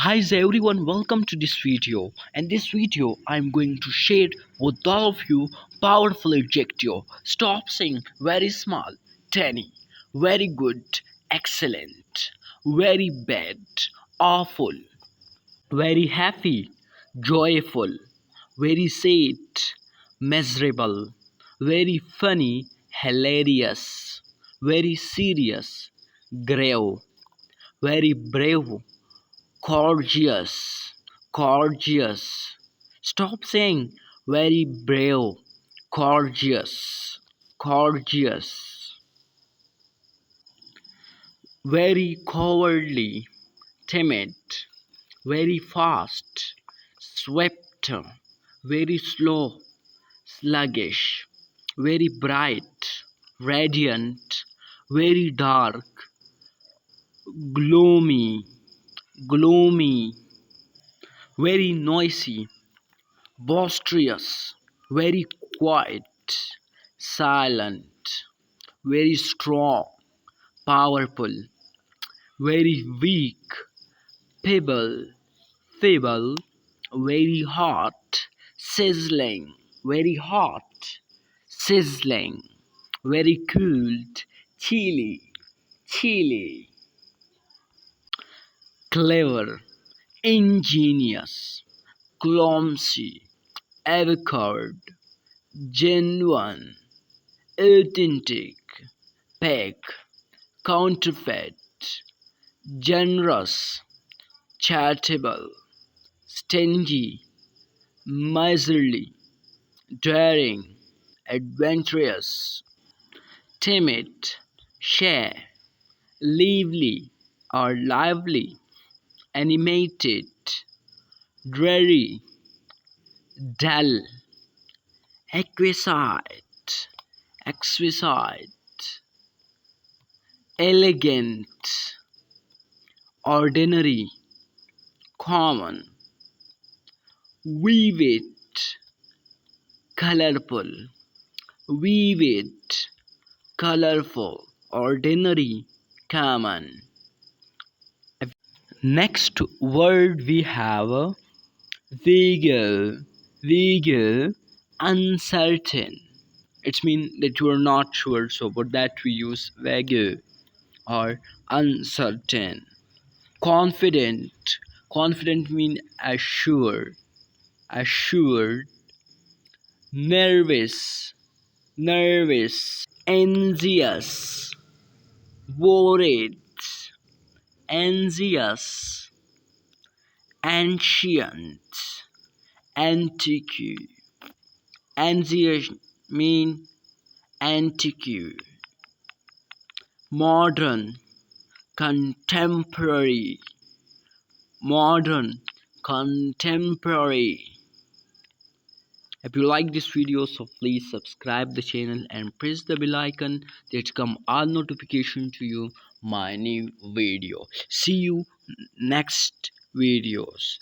Hi everyone, welcome to this video. And this video I'm going to share with all of you powerful adjective. Stop saying very small, tiny, very good, excellent, very bad, awful, very happy, joyful, very sad, miserable, very funny, hilarious, very serious, grave, very brave, gorgeous, gorgeous. Stop saying very brave, gorgeous, gorgeous. Very cowardly, timid, very fast, swift, very slow, sluggish, very bright, radiant, very dark, gloomy, gloomy, very noisy, boisterous, very quiet, silent, very strong, powerful, very weak, feeble, very hot, sizzling, very hot, sizzling, very cold, chilly, clever, ingenious, clumsy, avocado, genuine, authentic, fake, counterfeit, generous, charitable, stingy, miserly, daring, adventurous, timid, shy, lively or lively, animated, dreary, dull, exquisite, exquisite, elegant, ordinary, common, vivid, colorful, vivid, colorful, ordinary, common. Next word we have vague, vague, uncertain. It means that you are not sure, so for that we use vague or uncertain. Confident, confident means assured, nervous, anxious, worried, anxious, ancient, antique, anxious mean antique, modern, contemporary, modern, contemporary. If you like this video, so please subscribe the channel and press the bell icon that come all notification to you my new video. See you next videos.